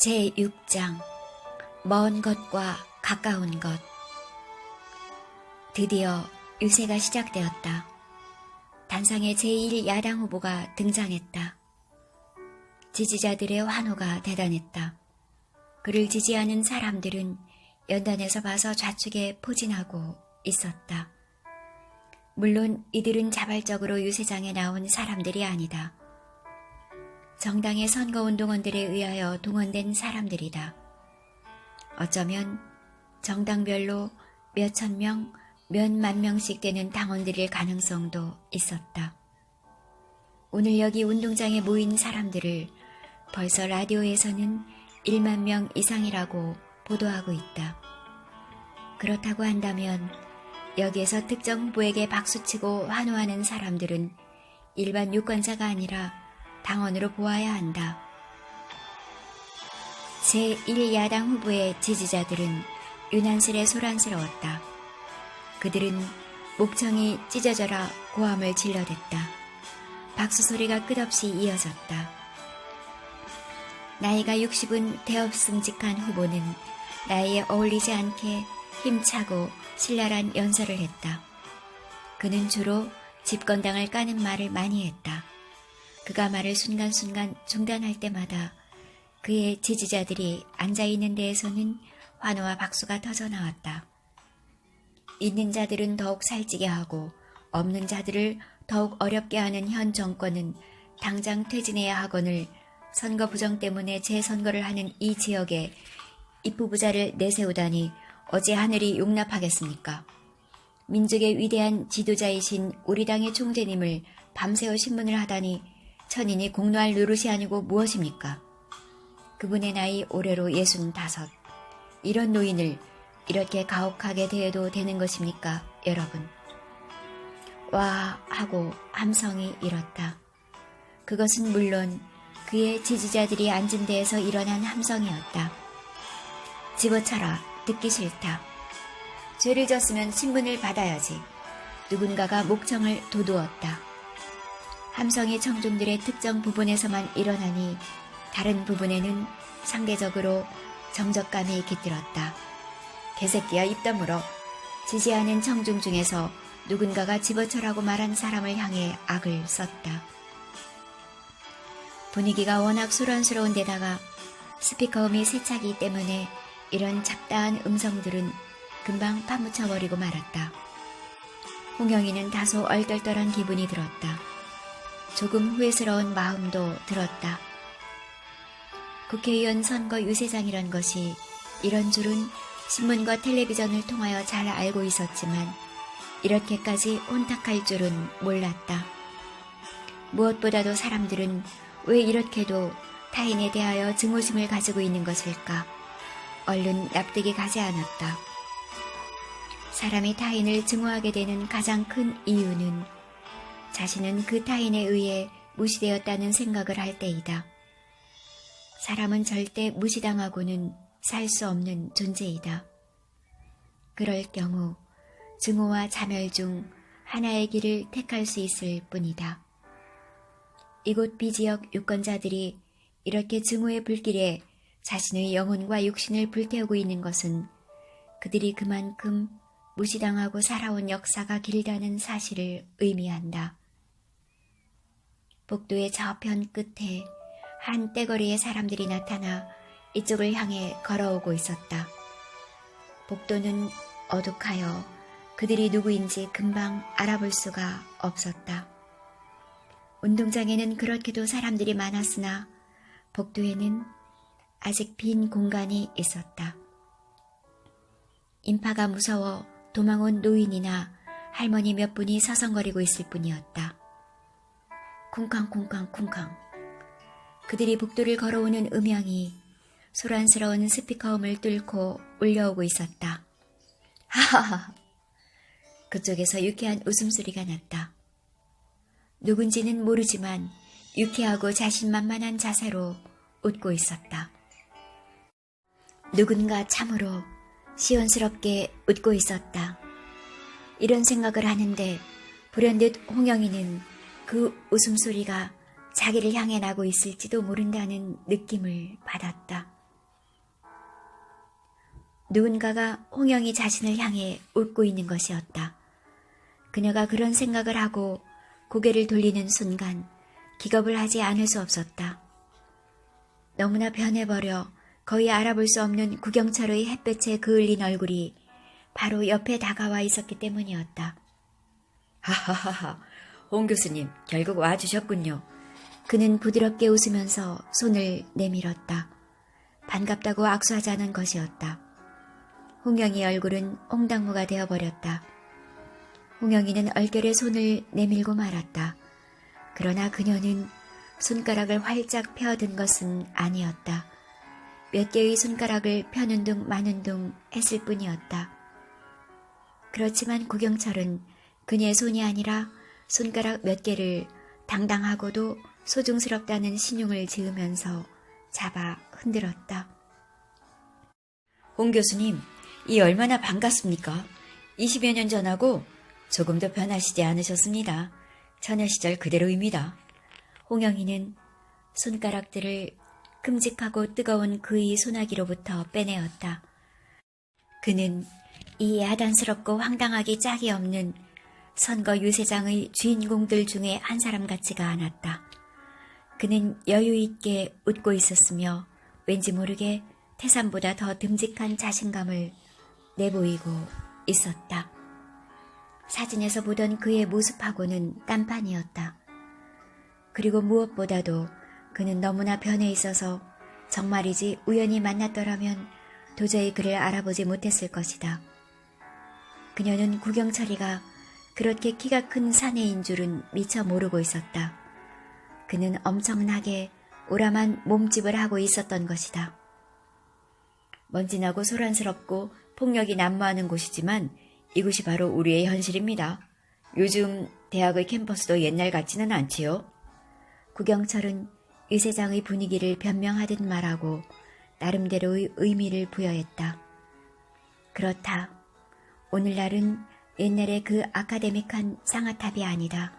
제6장 먼 것과 가까운 것. 드디어 유세가 시작되었다. 단상에 제1야당 후보가 등장했다. 지지자들의 환호가 대단했다. 그를 지지하는 사람들은 연단에서 봐서 좌측에 포진하고 있었다. 물론 이들은 자발적으로 유세장에 나온 사람들이 아니다. 정당의 선거운동원들에 의하여 동원된 사람들이다. 어쩌면 정당별로 몇천 명, 몇만 명씩 되는 당원들일 가능성도 있었다. 오늘 여기 운동장에 모인 사람들을 벌써 라디오에서는 1만 명 이상이라고 보도하고 있다. 그렇다고 한다면 여기에서 특정 후보에게 박수치고 환호하는 사람들은 일반 유권자가 아니라 당원으로 보아야 한다. 제1야당 후보의 지지자들은 유난스레 소란스러웠다. 그들은 목청이 찢어져라 고함을 질러댔다. 박수 소리가 끝없이 이어졌다. 나이가 60은 대업승직한 후보는 나이에 어울리지 않게 힘차고 신랄한 연설을 했다. 그는 주로 집권당을 까는 말을 많이 했다. 그가 말을 순간순간 중단할 때마다 그의 지지자들이 앉아있는 데에서는 환호와 박수가 터져나왔다. 있는 자들은 더욱 살찌게 하고 없는 자들을 더욱 어렵게 하는 현 정권은 당장 퇴진해야 하거늘 선거 부정 때문에 재선거를 하는 이 지역에 입후보자를 내세우다니 어찌 하늘이 용납하겠습니까? 민족의 위대한 지도자이신 우리 당의 총재님을 밤새워 신문을 하다니 천인이 공노할 노릇이 아니고 무엇입니까? 그분의 나이 올해로 65. 이런 노인을 이렇게 가혹하게 대해도 되는 것입니까, 여러분? 와 하고 함성이 일었다. 그것은 물론 그의 지지자들이 앉은 데에서 일어난 함성이었다. 집어쳐라, 듣기 싫다. 죄를 졌으면 신문을 받아야지. 누군가가 목청을 도두었다. 함성이 청중들의 특정 부분에서만 일어나니 다른 부분에는 상대적으로 정적감이 깃들었다. 개새끼야 입 다물어. 지지하는 청중 중에서 누군가가 집어쳐라고 말한 사람을 향해 악을 썼다. 분위기가 워낙 소란스러운 데다가 스피커음이 세차기 때문에 이런 잡다한 음성들은 금방 파묻혀버리고 말았다. 홍영이는 다소 얼떨떨한 기분이 들었다. 조금 후회스러운 마음도 들었다. 국회의원 선거 유세장이란 것이 이런 줄은 신문과 텔레비전을 통하여 잘 알고 있었지만 이렇게까지 혼탁할 줄은 몰랐다. 무엇보다도 사람들은 왜 이렇게도 타인에 대하여 증오심을 가지고 있는 것일까? 얼른 납득이 가지 않았다. 사람이 타인을 증오하게 되는 가장 큰 이유는 자신은 그 타인에 의해 무시되었다는 생각을 할 때이다. 사람은 절대 무시당하고는 살 수 없는 존재이다. 그럴 경우 증오와 자멸 중 하나의 길을 택할 수 있을 뿐이다. 이곳 비지역 유권자들이 이렇게 증오의 불길에 자신의 영혼과 육신을 불태우고 있는 것은 그들이 그만큼 무시당하고 살아온 역사가 길다는 사실을 의미한다. 복도의 저편 끝에 한 떼거리의 사람들이 나타나 이쪽을 향해 걸어오고 있었다. 복도는 어둑하여 그들이 누구인지 금방 알아볼 수가 없었다. 운동장에는 그렇게도 사람들이 많았으나 복도에는 아직 빈 공간이 있었다. 인파가 무서워 도망온 노인이나 할머니 몇 분이 서성거리고 있을 뿐이었다. 쿵쾅쿵쾅쿵쾅. 그들이 복도를 걸어오는 음향이 소란스러운 스피커음을 뚫고 울려오고 있었다. 하하하. 그쪽에서 유쾌한 웃음소리가 났다. 누군지는 모르지만 유쾌하고 자신만만한 자세로 웃고 있었다. 누군가 참으로 시원스럽게 웃고 있었다. 이런 생각을 하는데 불현듯 홍영이는 그 웃음소리가 자기를 향해 나고 있을지도 모른다는 느낌을 받았다. 누군가가 홍영이 자신을 향해 웃고 있는 것이었다. 그녀가 그런 생각을 하고 고개를 돌리는 순간 기겁을 하지 않을 수 없었다. 너무나 변해버려 거의 알아볼 수 없는 구경철의 햇볕에 그을린 얼굴이 바로 옆에 다가와 있었기 때문이었다. 하하하하, 홍 교수님 결국 와주셨군요. 그는 부드럽게 웃으면서 손을 내밀었다. 반갑다고 악수하자는 것이었다. 홍영이의 얼굴은 홍당무가 되어버렸다. 홍영이는 얼결에 손을 내밀고 말았다. 그러나 그녀는 손가락을 활짝 펴든 것은 아니었다. 몇 개의 손가락을 펴는 둥 마는 둥 했을 뿐이었다. 그렇지만 구경철은 그녀의 손이 아니라 손가락 몇 개를 당당하고도 소중스럽다는 신용을 지으면서 잡아 흔들었다. 홍 교수님, 이 얼마나 반갑습니까? 20여 년 전하고 조금도 변하시지 않으셨습니다. 처녀 시절 그대로입니다. 홍영이는 손가락들을 끔찍하고 뜨거운 그의 소나기로부터 빼내었다. 그는 이 야단스럽고 황당하기 짝이 없는 선거 유세장의 주인공들 중에 한 사람 같지가 않았다. 그는 여유있게 웃고 있었으며 왠지 모르게 태산보다 더 듬직한 자신감을 내보이고 있었다. 사진에서 보던 그의 모습하고는 딴판이었다. 그리고 무엇보다도 그는 너무나 변해 있어서 정말이지 우연히 만났더라면 도저히 그를 알아보지 못했을 것이다. 그녀는 구경철이가 그렇게 키가 큰 사내인 줄은 미처 모르고 있었다. 그는 엄청나게 오람한 몸집을 하고 있었던 것이다. 먼지나고 소란스럽고 폭력이 난무하는 곳이지만 이곳이 바로 우리의 현실입니다. 요즘 대학의 캠퍼스도 옛날 같지는 않지요. 구경철은 유세장의 분위기를 변명하듯 말하고 나름대로의 의미를 부여했다. 그렇다. 오늘날은 옛날의 그 아카데믹한 상아탑이 아니다.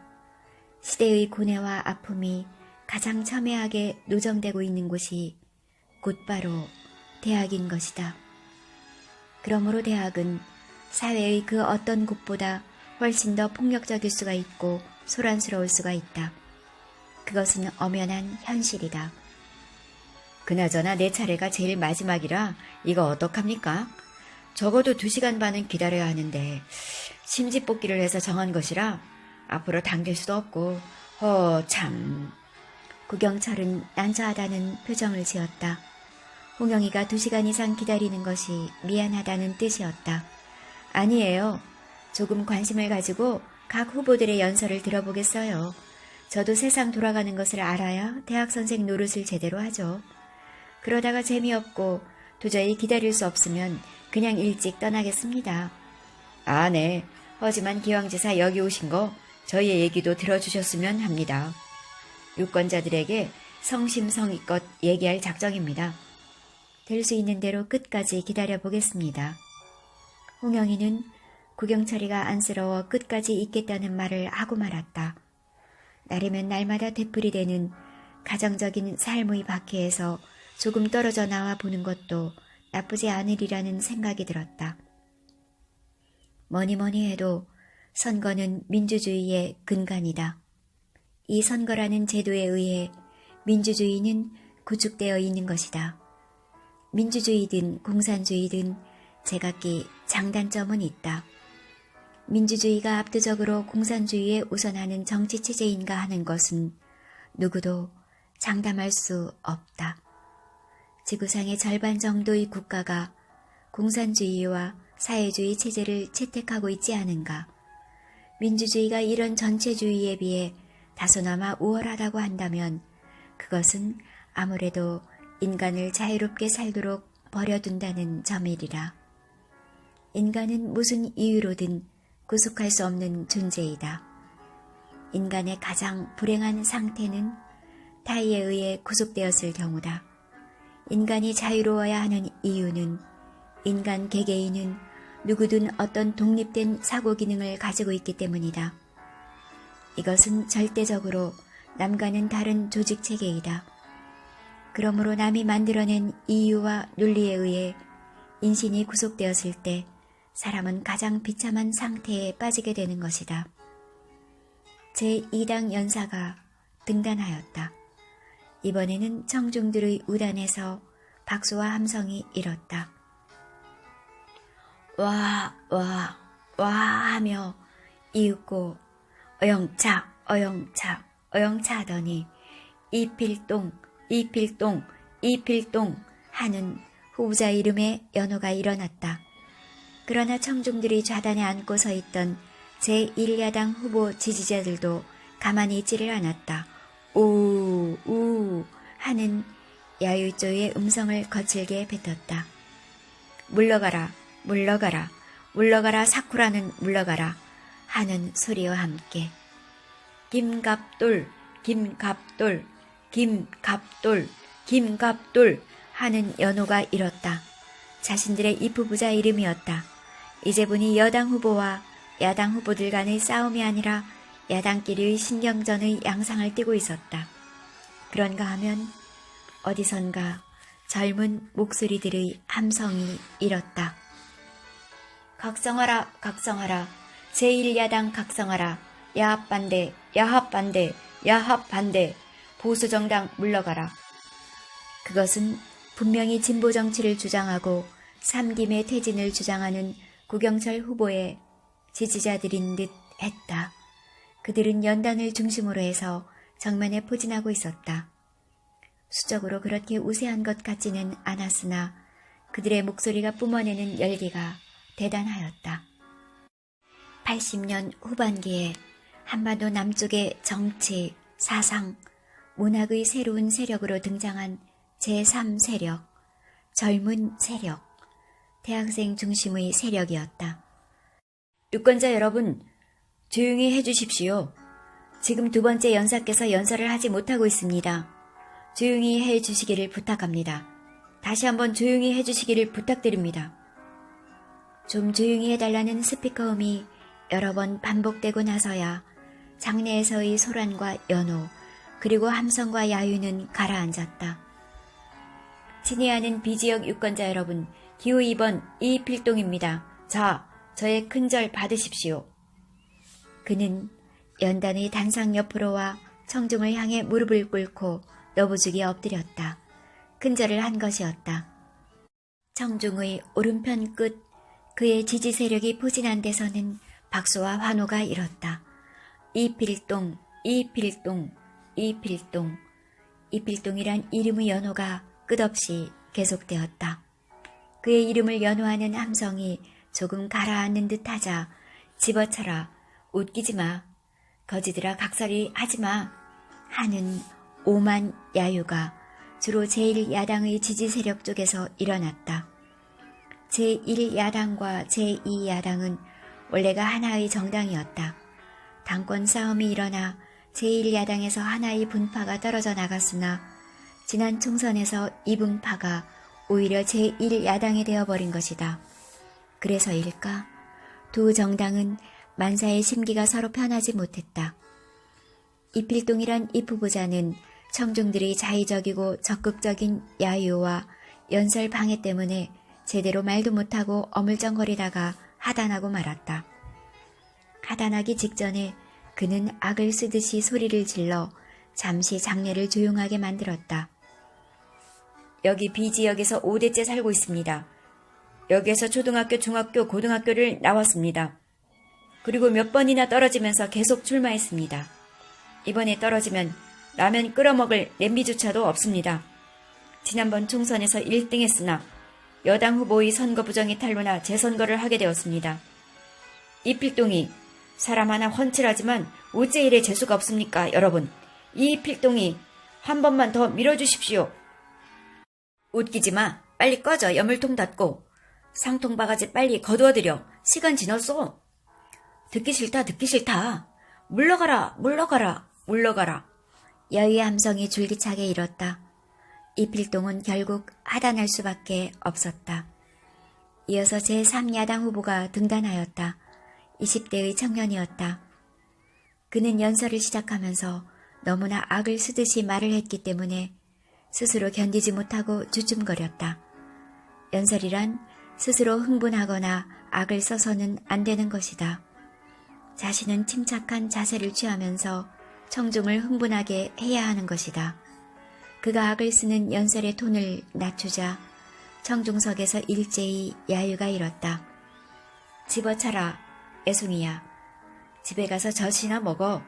시대의 고뇌와 아픔이 가장 첨예하게 노정되고 있는 곳이 곧바로 대학인 것이다. 그러므로 대학은 사회의 그 어떤 곳보다 훨씬 더 폭력적일 수가 있고 소란스러울 수가 있다. 그것은 엄연한 현실이다. 그나저나 내 차례가 제일 마지막이라 이거 어떡합니까? 적어도 2시간 반은 기다려야 하는데 심지 뽑기를 해서 정한 것이라 앞으로 당길 수도 없고 참. 구경철은 난처하다는 표정을 지었다. 홍영이가 2시간 이상 기다리는 것이 미안하다는 뜻이었다. 아니에요. 조금 관심을 가지고 각 후보들의 연설을 들어보겠어요. 저도 세상 돌아가는 것을 알아야 대학선생 노릇을 제대로 하죠. 그러다가 재미없고 도저히 기다릴 수 없으면 그냥 일찍 떠나겠습니다. 아, 네. 하지만 기왕지사 여기 오신 거 저희의 얘기도 들어주셨으면 합니다. 유권자들에게 성심성의껏 얘기할 작정입니다. 될 수 있는 대로 끝까지 기다려보겠습니다. 홍영이는 구경철이가 안쓰러워 끝까지 있겠다는 말을 하고 말았다. 날이면 날마다 되풀이되는 가정적인 삶의 박해에서 조금 떨어져 나와 보는 것도 나쁘지 않으리라는 생각이 들었다. 뭐니 해도 선거는 민주주의의 근간이다. 이 선거라는 제도에 의해 민주주의는 구축되어 있는 것이다. 민주주의든 공산주의든 제각기 장단점은 있다. 민주주의가 압도적으로 공산주의에 우선하는 정치체제인가 하는 것은 누구도 장담할 수 없다. 지구상의 절반 정도의 국가가 공산주의와 사회주의 체제를 채택하고 있지 않은가. 민주주의가 이런 전체주의에 비해 다소나마 우월하다고 한다면 그것은 아무래도 인간을 자유롭게 살도록 버려둔다는 점이리라. 인간은 무슨 이유로든 구속할 수 없는 존재이다. 인간의 가장 불행한 상태는 타의에 의해 구속되었을 경우다. 인간이 자유로워야 하는 이유는 인간 개개인은 누구든 어떤 독립된 사고 기능을 가지고 있기 때문이다. 이것은 절대적으로 남과는 다른 조직 체계이다. 그러므로 남이 만들어낸 이유와 논리에 의해 인신이 구속되었을 때 사람은 가장 비참한 상태에 빠지게 되는 것이다. 제2당 연사가 등단하였다. 이번에는 청중들의 우단에서 박수와 함성이 일었다. 와, 와, 와 하며 이윽고 어영차, 어영차, 어영차 하더니 이필동, 이필동, 이필동 하는 후보자 이름의 연호가 일어났다. 그러나 청중들이 좌단에 앉고 서 있던 제1야당 후보 지지자들도 가만히 있지를 않았다. 우, 우 하는 야유조의 음성을 거칠게 뱉었다. 물러가라, 물러가라, 물러가라 사쿠라는 물러가라 하는 소리와 함께 김갑돌, 김갑돌, 김갑돌, 김갑돌 하는 연호가 일었다. 자신들의 입후보자 이름이었다. 이제 보니 여당 후보와 야당 후보들 간의 싸움이 아니라 야당끼리의 신경전의 양상을 띠고 있었다. 그런가 하면 어디선가 젊은 목소리들의 함성이 일었다. 각성하라, 각성하라, 제1야당 각성하라, 야합반대, 야합반대, 야합반대, 보수정당 물러가라. 그것은 분명히 진보정치를 주장하고 삼김의 퇴진을 주장하는 구경철 후보의 지지자들인 듯 했다. 그들은 연단을 중심으로 해서 정면에 포진하고 있었다. 수적으로 그렇게 우세한 것 같지는 않았으나 그들의 목소리가 뿜어내는 열기가 대단하였다. 80년 후반기에 한반도 남쪽의 정치, 사상, 문학의 새로운 세력으로 등장한 제3세력, 젊은 세력, 대학생 중심의 세력이었다. 유권자 여러분, 조용히 해주십시오. 지금 두 번째 연사께서 연설을 하지 못하고 있습니다. 조용히 해주시기를 부탁합니다. 다시 한번 조용히 해주시기를 부탁드립니다. 좀 조용히 해달라는 스피커음이 여러 번 반복되고 나서야 장내에서의 소란과 연호, 그리고 함성과 야유는 가라앉았다. 친애하는 비지역 유권자 여러분, 기호 2번 이필동입니다. 자, 저의 큰절 받으십시오. 그는 연단의 단상 옆으로 와 청중을 향해 무릎을 꿇고 너부죽이 엎드렸다. 큰절을 한 것이었다. 청중의 오른편 끝 그의 지지 세력이 포진한 데서는 박수와 환호가 일었다. 이필동, 이필동, 이필동. 이필동이란 이름의 연호가 끝없이 계속되었다. 그의 이름을 연호하는 함성이 조금 가라앉는 듯하자 집어쳐라, 웃기지 마, 거지들아 각설이 하지 마 하는 오만 야유가 주로 제1야당의 지지 세력 쪽에서 일어났다. 제1야당과 제2야당은 원래가 하나의 정당이었다. 당권 싸움이 일어나 제1야당에서 하나의 분파가 떨어져 나갔으나 지난 총선에서 이 분파가 오히려 제1야당이 되어버린 것이다. 그래서일까? 두 정당은 만사의 심기가 서로 편하지 못했다. 이필동이란 이 후보자는 청중들이 자의적이고 적극적인 야유와 연설 방해 때문에 제대로 말도 못하고 어물쩡거리다가 하단하고 말았다. 하단하기 직전에 그는 악을 쓰듯이 소리를 질러 잠시 장례를 조용하게 만들었다. 여기 B지역에서 5대째 살고 있습니다. 여기에서 초등학교, 중학교, 고등학교를 나왔습니다. 그리고 몇 번이나 떨어지면서 계속 출마했습니다. 이번에 떨어지면 라면 끓여먹을 냄비조차도 없습니다. 지난번 총선에서 1등 했으나 여당 후보의 선거 부정이 탄로나 재선거를 하게 되었습니다. 이필동이 사람 하나 훤칠하지만 어째 이래 재수가 없습니까, 여러분? 이필동이 한 번만 더 밀어주십시오. 웃기지 마. 빨리 꺼져. 여물통 닫고. 상통바가지 빨리 거두어들여. 시간 지났어. 듣기 싫다. 듣기 싫다. 물러가라. 물러가라. 물러가라. 야유의 함성이 줄기차게 일었다. 이필동은 결국 하단할 수밖에 없었다. 이어서 제3야당 후보가 등단하였다. 20대의 청년이었다. 그는 연설을 시작하면서 너무나 악을 쓰듯이 말을 했기 때문에 스스로 견디지 못하고 주춤거렸다. 연설이란 스스로 흥분하거나 악을 써서는 안 되는 것이다. 자신은 침착한 자세를 취하면서 청중을 흥분하게 해야 하는 것이다. 그가 악을 쓰는 연설의 톤을 낮추자 청중석에서 일제히 야유가 일었다. 집어쳐라, 애송이야. 집에 가서 젖이나 먹어.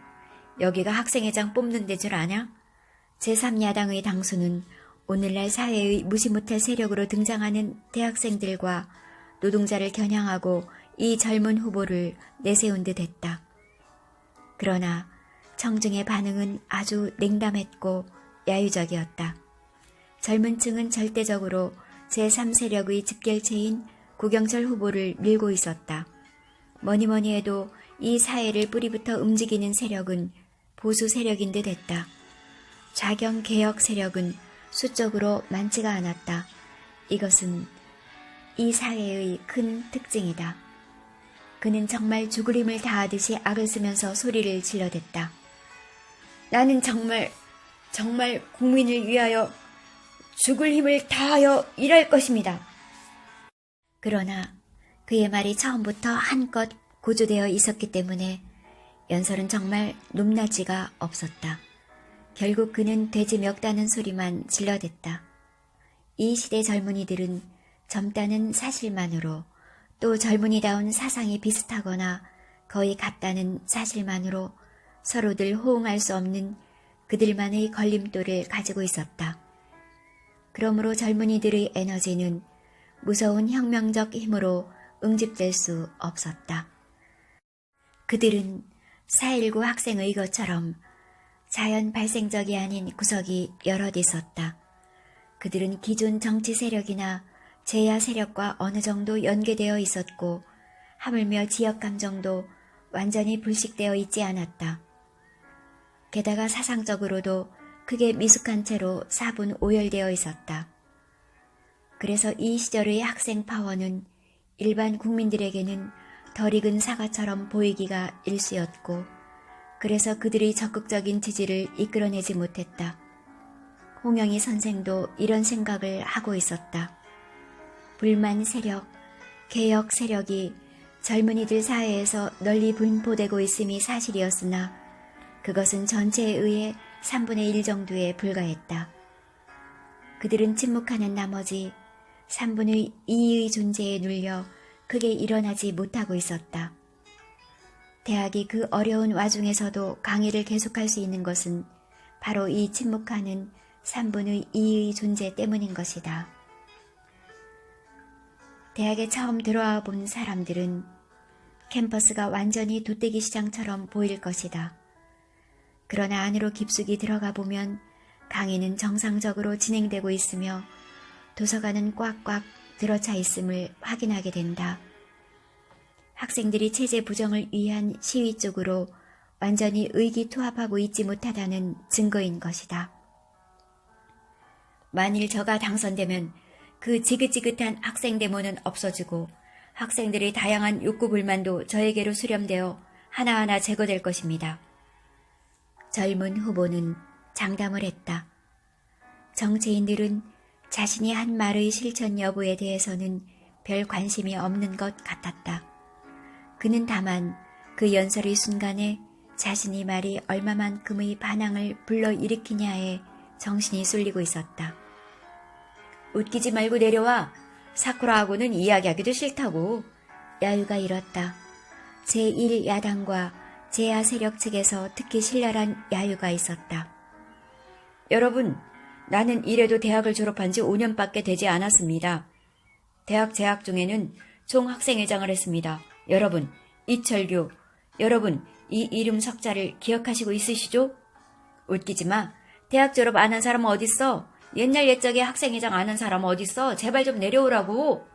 여기가 학생회장 뽑는 데 줄 아냐? 제3야당의 당수는 오늘날 사회의 무시 못할 세력으로 등장하는 대학생들과 노동자를 겨냥하고 이 젊은 후보를 내세운 듯 했다. 그러나 청중의 반응은 아주 냉담했고 야유적이었다. 젊은 층은 절대적으로 제3세력의 집결체인 구경철 후보를 밀고 있었다. 뭐니뭐니 해도 이 사회를 뿌리부터 움직이는 세력은 보수 세력인 듯 했다. 좌경 개혁 세력은 수적으로 많지가 않았다. 이것은 이 사회의 큰 특징이다. 그는 정말 죽을 힘을 다하듯이 악을 쓰면서 소리를 질러댔다. 나는 정말 국민을 위하여 죽을 힘을 다하여 일할 것입니다. 그러나 그의 말이 처음부터 한껏 고조되어 있었기 때문에 연설은 정말 높낮이가 없었다. 결국 그는 돼지 멱다는 소리만 질러댔다. 이 시대 젊은이들은 젊다는 사실만으로 또 젊은이다운 사상이 비슷하거나 거의 같다는 사실만으로 서로들 호응할 수 없는 그들만의 걸림돌을 가지고 있었다. 그러므로 젊은이들의 에너지는 무서운 혁명적 힘으로 응집될 수 없었다. 그들은 4.19 학생의거처럼 자연 발생적이 아닌 구석이 여럿 있었다. 그들은 기존 정치 세력이나 제야 세력과 어느 정도 연계되어 있었고 하물며 지역 감정도 완전히 불식되어 있지 않았다. 게다가 사상적으로도 크게 미숙한 채로 사분 오열되어 있었다. 그래서 이 시절의 학생 파워는 일반 국민들에게는 덜 익은 사과처럼 보이기가 일쑤였고 그래서 그들의 적극적인 지지를 이끌어내지 못했다. 홍영희 선생도 이런 생각을 하고 있었다. 불만 세력, 개혁 세력이 젊은이들 사회에서 널리 분포되고 있음이 사실이었으나 그것은 전체에 의해 3분의 1 정도에 불과했다. 그들은 침묵하는 나머지 3분의 2의 존재에 눌려 크게 일어나지 못하고 있었다. 대학이 그 어려운 와중에서도 강의를 계속할 수 있는 것은 바로 이 침묵하는 3분의 2의 존재 때문인 것이다. 대학에 처음 들어와 본 사람들은 캠퍼스가 완전히 돗대기 시장처럼 보일 것이다. 그러나 안으로 깊숙이 들어가 보면 강의는 정상적으로 진행되고 있으며 도서관은 꽉꽉 들어차 있음을 확인하게 된다. 학생들이 체제 부정을 위한 시위 쪽으로 완전히 의기투합하고 있지 못하다는 증거인 것이다. 만일 저가 당선되면 그 지긋지긋한 학생 데모는 없어지고 학생들의 다양한 욕구 불만도 저에게로 수렴되어 하나하나 제거될 것입니다. 젊은 후보는 장담을 했다. 정치인들은 자신이 한 말의 실천 여부에 대해서는 별 관심이 없는 것 같았다. 그는 다만 그 연설의 순간에 자신의 말이 얼마만큼의 반항을 불러일으키냐에 정신이 쏠리고 있었다. 웃기지 말고 내려와. 사쿠라하고는 이야기하기도 싫다고. 야유가 일었다. 제1야당과 제야 세력 측에서 특히 신랄한 야유가 있었다. 여러분, 나는 이래도 대학을 졸업한 지 5년밖에 되지 않았습니다. 대학 재학 중에는 총학생회장을 했습니다. 여러분, 이철규, 여러분 이 이름 석자를 기억하시고 있으시죠? 웃기지 마. 대학 졸업 안 한 사람 어딨어? 옛날 옛적에 학생회장 안 한 사람 어딨어? 제발 좀 내려오라고.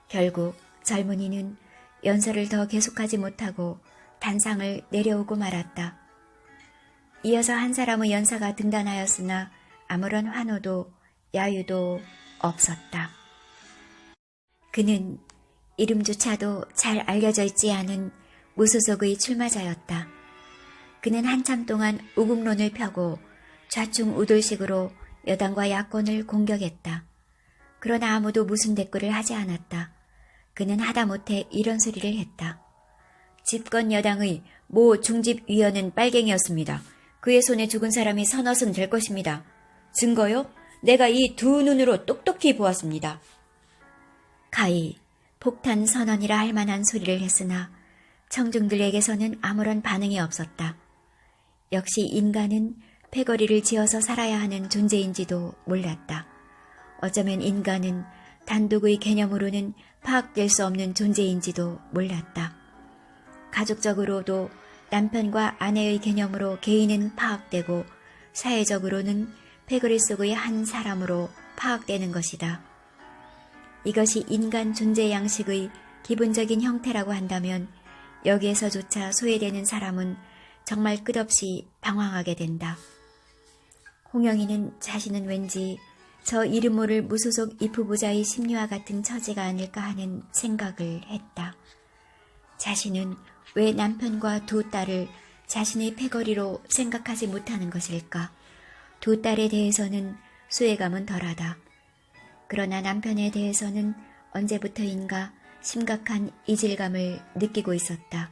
결국 젊은이는 연설을 더 계속하지 못하고 단상을 내려오고 말았다. 이어서 한 사람의 연사가 등단하였으나 아무런 환호도 야유도 없었다. 그는 이름조차도 잘 알려져 있지 않은 무소속의 출마자였다. 그는 한참 동안 우국론을 펴고 좌충우돌식으로 여당과 야권을 공격했다. 그러나 아무도 무슨 대꾸를 하지 않았다. 그는 하다못해 이런 소리를 했다. 집권 여당의 모 중집위원은 빨갱이였습니다. 그의 손에 죽은 사람이 서너선 될 것입니다. 증거요? 내가 이 두 눈으로 똑똑히 보았습니다. 가히 폭탄 선언이라 할 만한 소리를 했으나 청중들에게서는 아무런 반응이 없었다. 역시 인간은 패거리를 지어서 살아야 하는 존재인지도 몰랐다. 어쩌면 인간은 단독의 개념으로는 파악될 수 없는 존재인지도 몰랐다. 가족적으로도 남편과 아내의 개념으로 개인은 파악되고 사회적으로는 패거리 속의 한 사람으로 파악되는 것이다. 이것이 인간 존재 양식의 기본적인 형태라고 한다면 여기에서조차 소외되는 사람은 정말 끝없이 방황하게 된다. 홍영이는 자신은 왠지 저 이름 모를 무소속 이프부자의 심리와 같은 처지가 아닐까 하는 생각을 했다. 자신은 왜 남편과 두 딸을 자신의 패거리로 생각하지 못하는 것일까? 두 딸에 대해서는 소외감은 덜하다. 그러나 남편에 대해서는 언제부터인가 심각한 이질감을 느끼고 있었다.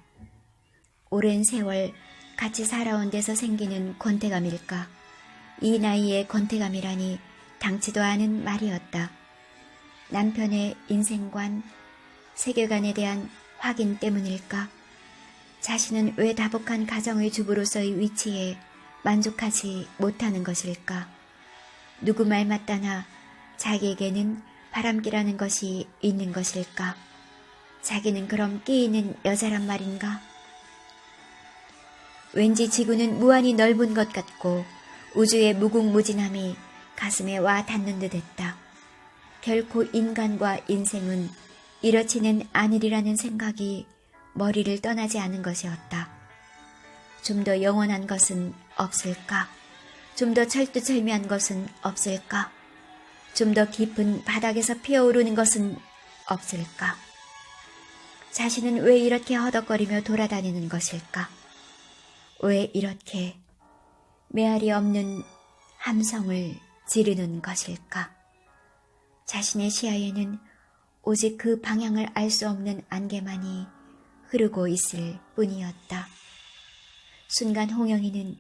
오랜 세월 같이 살아온 데서 생기는 권태감일까? 이 나이에 권태감이라니 당치도 않은 말이었다. 남편의 인생관, 세계관에 대한 확인 때문일까? 자신은 왜 다복한 가정의 주부로서의 위치에 만족하지 못하는 것일까? 누구 말 맞다나 자기에게는 바람기라는 것이 있는 것일까? 자기는 그럼 끼이는 여자란 말인가? 왠지 지구는 무한히 넓은 것 같고 우주의 무궁무진함이 가슴에 와 닿는 듯 했다. 결코 인간과 인생은 이렇지는 않으리라는 생각이 머리를 떠나지 않은 것이었다. 좀 더 영원한 것은 없을까? 좀 더 철두철미한 것은 없을까? 좀 더 깊은 바닥에서 피어오르는 것은 없을까? 자신은 왜 이렇게 허덕거리며 돌아다니는 것일까? 왜 이렇게 메아리 없는 함성을 지르는 것일까? 자신의 시야에는 오직 그 방향을 알 수 없는 안개만이 흐르고 있을 뿐이었다. 순간 홍영이는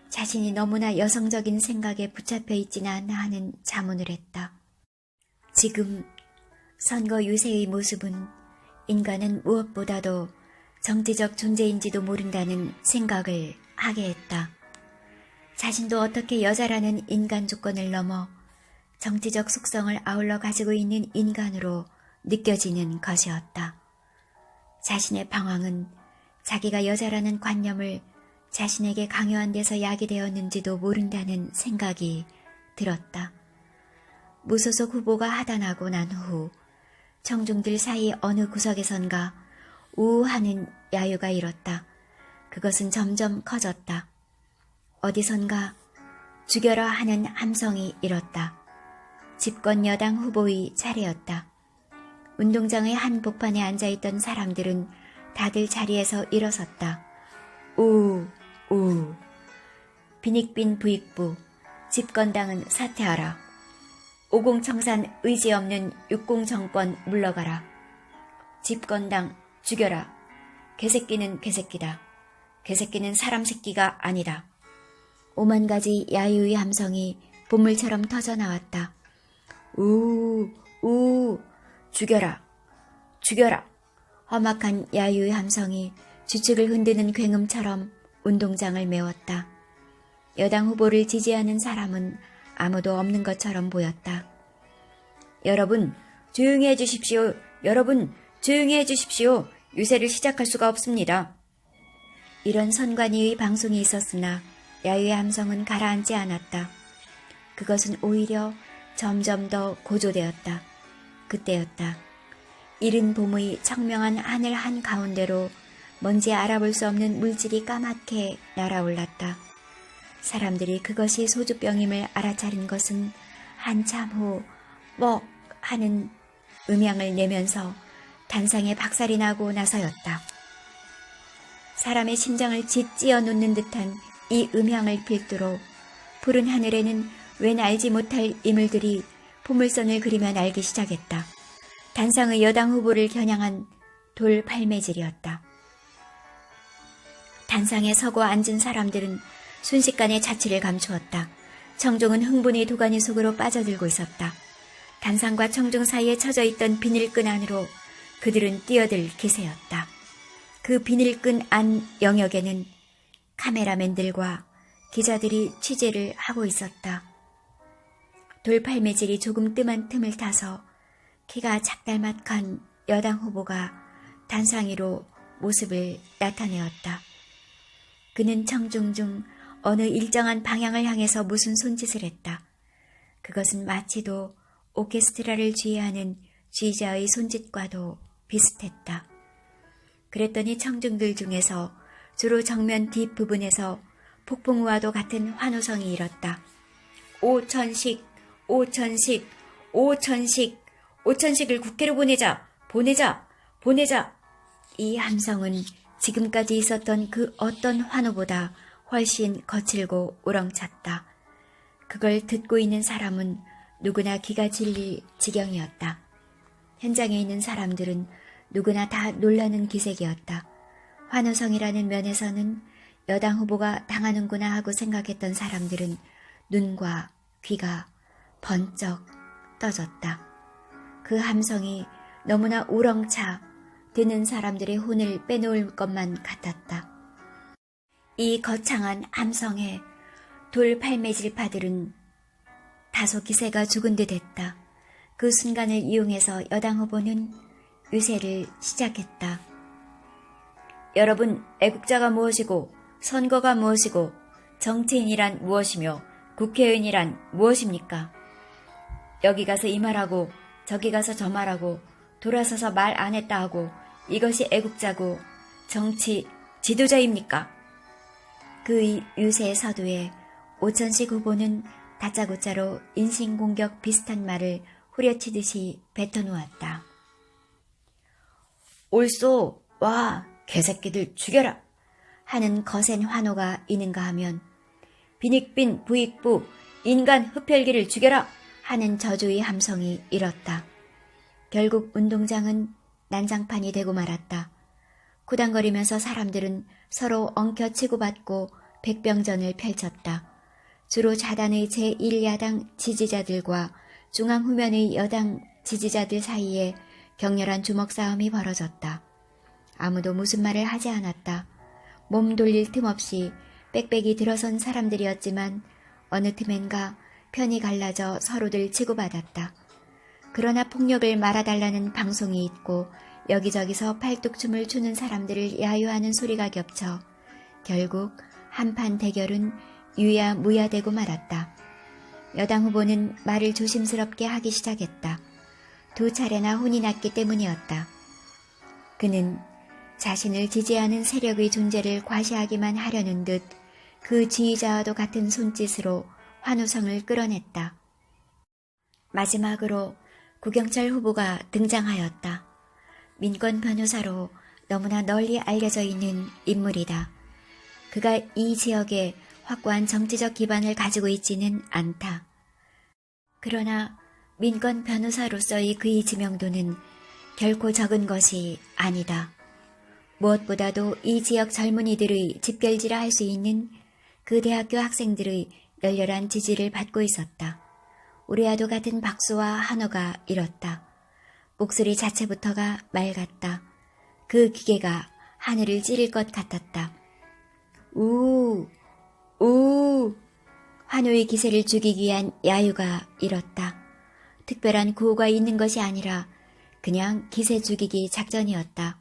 자신이 너무나 여성적인 생각에 붙잡혀 있지는 않나 하는 자문을 했다. 지금 선거 유세의 모습은 인간은 무엇보다도 정치적 존재인지도 모른다는 생각을 하게 했다. 자신도 어떻게 여자라는 인간 조건을 넘어 정치적 속성을 아울러 가지고 있는 인간으로 느껴지는 것이었다. 자신의 방황은 자기가 여자라는 관념을 자신에게 강요한 데서 야기되었는지도 모른다는 생각이 들었다. 무소속 후보가 하단하고 난 후 청중들 사이 어느 구석에선가 우우하는 야유가 일었다. 그것은 점점 커졌다. 어디선가 죽여라 하는 함성이 일었다. 집권 여당 후보의 차례였다. 운동장의 한 복판에 앉아있던 사람들은 다들 자리에서 일어섰다. 우. 빈익빈 부익부, 집권당은 사퇴하라. 오공청산 의지 없는 육공정권 물러가라. 집권당 죽여라. 개새끼는 개새끼다. 개새끼는 사람 새끼가 아니다. 오만 가지 야유의 함성이 보물처럼 터져나왔다. 우, 죽여라. 죽여라. 험악한 야유의 함성이 주축을 흔드는 굉음처럼 운동장을 메웠다. 여당 후보를 지지하는 사람은 아무도 없는 것처럼 보였다. 여러분, 조용히 해주십시오. 여러분, 조용히 해주십시오. 유세를 시작할 수가 없습니다. 이런 선관위의 방송이 있었으나 야유의 함성은 가라앉지 않았다. 그것은 오히려 점점 더 고조되었다. 그때였다. 이른 봄의 청명한 하늘 한가운데로 뭔지 알아볼 수 없는 물질이 까맣게 날아올랐다. 사람들이 그것이 소주병임을 알아차린 것은 한참 후 뻑 하는 음향을 내면서 단상에 박살이 나고 나서였다. 사람의 심장을 짓찌어 놓는 듯한 이 음향을 필두로 푸른 하늘에는 웬 알지 못할 이물들이 포물선을 그리며 날기 시작했다. 단상의 여당 후보를 겨냥한 돌팔매질이었다. 단상에 서고 앉은 사람들은 순식간에 자취를 감추었다. 청중은 흥분이 도가니 속으로 빠져들고 있었다. 단상과 청중 사이에 처져 있던 비닐끈 안으로 그들은 뛰어들 기세였다. 그 비닐끈 안 영역에는 카메라맨들과 기자들이 취재를 하고 있었다. 돌팔매질이 조금 뜸한 틈을 타서 키가 작달막한 여당 후보가 단상 위로 모습을 나타내었다. 그는 청중 중 어느 일정한 방향을 향해서 무슨 손짓을 했다. 그것은 마치도 오케스트라를 지휘하는 지휘자의 손짓과도 비슷했다. 그랬더니 청중들 중에서 주로 정면 뒷부분에서 폭풍우와도 같은 환호성이 일었다. 오천식, 오천식, 오천식, 오천식을 국회로 보내자, 보내자, 보내자. 이 함성은 지금까지 있었던 그 어떤 환호보다 훨씬 거칠고 우렁찼다. 그걸 듣고 있는 사람은 누구나 기가 질릴 지경이었다. 현장에 있는 사람들은 누구나 다 놀라는 기색이었다. 환호성이라는 면에서는 여당 후보가 당하는구나 하고 생각했던 사람들은 눈과 귀가 번쩍 떠졌다. 그 함성이 너무나 우렁차 듣는 사람들의 혼을 빼놓을 것만 같았다. 이 거창한 함성에 돌팔매질파들은 다소 기세가 죽은 듯 했다. 그 순간을 이용해서 여당 후보는 유세를 시작했다. 여러분, 애국자가 무엇이고 선거가 무엇이고 정치인이란 무엇이며 국회의원이란 무엇입니까? 여기 가서 이 말하고 저기 가서 저 말하고 돌아서서 말 안 했다 하고 이것이 애국자고 정치 지도자입니까? 그 유세 서두에 오천식 후보는 다짜고짜로 인신공격 비슷한 말을 후려치듯이 뱉어놓았다. 옳소, 와, 개새끼들 죽여라! 하는 거센 환호가 있는가 하면 빈익빈 부익부 인간 흡혈귀를 죽여라! 하는 저주의 함성이 일었다. 결국 운동장은 난장판이 되고 말았다. 쿠당거리면서 사람들은 서로 엉켜 치고받고 백병전을 펼쳤다. 주로 자단의 제1야당 지지자들과 중앙후면의 여당 지지자들 사이에 격렬한 주먹싸움이 벌어졌다. 아무도 무슨 말을 하지 않았다. 몸 돌릴 틈 없이 빽빽이 들어선 사람들이었지만 어느 틈엔가 편이 갈라져 서로들 치고받았다. 그러나 폭력을 말아달라는 방송이 있고 여기저기서 팔뚝춤을 추는 사람들을 야유하는 소리가 겹쳐 결국 한판 대결은 유야무야되고 말았다. 여당 후보는 말을 조심스럽게 하기 시작했다. 두 차례나 혼이 났기 때문이었다. 그는 자신을 지지하는 세력의 존재를 과시하기만 하려는 듯 그 지휘자와도 같은 손짓으로 환호성을 끌어냈다. 마지막으로 구경철 후보가 등장하였다. 민권 변호사로 너무나 널리 알려져 있는 인물이다. 그가 이 지역에 확고한 정치적 기반을 가지고 있지는 않다. 그러나 민권 변호사로서의 그의 지명도는 결코 적은 것이 아니다. 무엇보다도 이 지역 젊은이들의 집결지라 할 수 있는 그 대학교 학생들의 열렬한 지지를 받고 있었다. 우리와도 같은 박수와 환호가 일었다. 목소리 자체부터가 맑았다. 그 기계가 하늘을 찌를 것 같았다. 우, 우, 환호의 기세를 죽이기 위한 야유가 일었다. 특별한 구호가 있는 것이 아니라 그냥 기세 죽이기 작전이었다.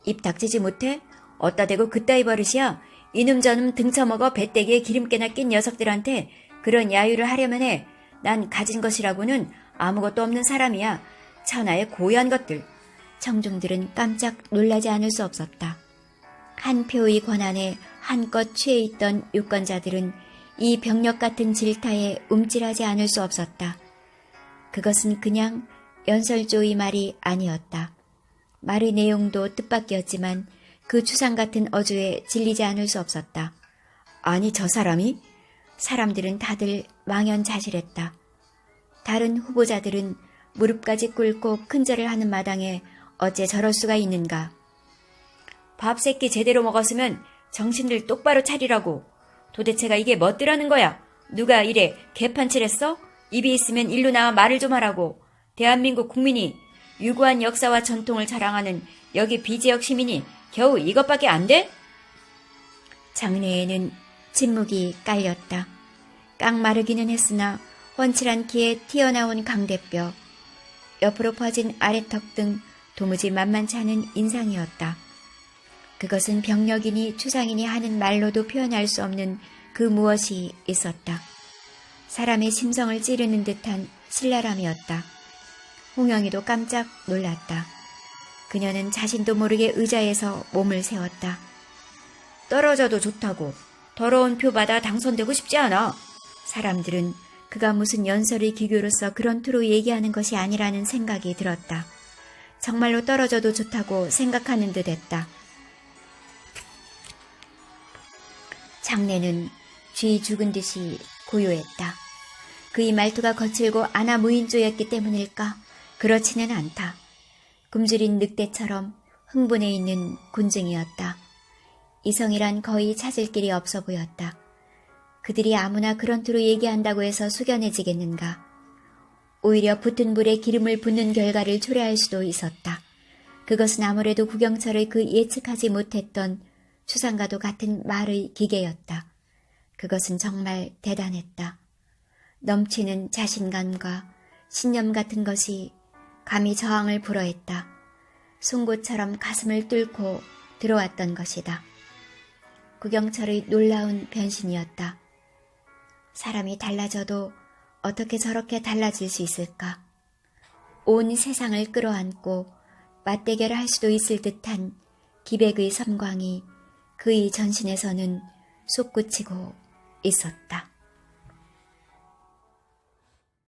입 닥치지 못해? 어따 대고 그따위 버릇이야? 이놈 저놈 등쳐먹어 배때기에 기름깨나 낀 녀석들한테 그런 야유를 하려면 해. 난 가진 것이라고는 아무것도 없는 사람이야. 천하의 고유한 것들. 청중들은 깜짝 놀라지 않을 수 없었다. 한 표의 권한에 한껏 취해 있던 유권자들은 이 병력 같은 질타에 움찔하지 않을 수 없었다. 그것은 그냥 연설조의 말이 아니었다. 말의 내용도 뜻밖이었지만 그 추상 같은 어조에 질리지 않을 수 없었다. 아니 저 사람이? 사람들은 다들 망연자실했다. 다른 후보자들은 무릎까지 꿇고 큰절을 하는 마당에 어째 저럴 수가 있는가. 밥 새끼 제대로 먹었으면 정신들 똑바로 차리라고. 도대체가 이게 멋들하는 거야? 누가 이래 개판칠했어? 입이 있으면 일로 나와 말을 좀 하라고. 대한민국 국민이 유구한 역사와 전통을 자랑하는 여기 비지역 시민이 겨우 이것밖에 안 돼? 장내에는 침묵이 깔렸다. 깡마르기는 했으나 훤칠한 키에 튀어나온 강대뼈, 옆으로 퍼진 아래턱 등 도무지 만만치 않은 인상이었다. 그것은 병력이니 추상이니 하는 말로도 표현할 수 없는 그 무엇이 있었다. 사람의 심성을 찌르는 듯한 신랄함이었다. 홍영이도 깜짝 놀랐다. 그녀는 자신도 모르게 의자에서 몸을 세웠다. 떨어져도 좋다고. 더러운 표 받아 당선되고 싶지 않아. 사람들은 그가 무슨 연설의 기교로서 그런 투로 얘기하는 것이 아니라는 생각이 들었다. 정말로 떨어져도 좋다고 생각하는 듯 했다. 장내는 쥐 죽은 듯이 고요했다. 그의 말투가 거칠고 아나무인조였기 때문일까? 그렇지는 않다. 굶주린 늑대처럼 흥분해 있는 군중이었다. 이성이란 거의 찾을 길이 없어 보였다. 그들이 아무나 그런 투로 얘기한다고 해서 숙연해지겠는가? 오히려 붙은 불에 기름을 붓는 결과를 초래할 수도 있었다. 그것은 아무래도 구경철의 그 예측하지 못했던 추상과도 같은 말의 기계였다. 그것은 정말 대단했다. 넘치는 자신감과 신념 같은 것이 감히 저항을 불허했다. 송곳처럼 가슴을 뚫고 들어왔던 것이다. 구경철의 놀라운 변신이었다. 사람이 달라져도 어떻게 저렇게 달라질 수 있을까? 온 세상을 끌어안고 맞대결할 수도 있을 듯한 기백의 섬광이 그의 전신에서는 솟구치고 있었다.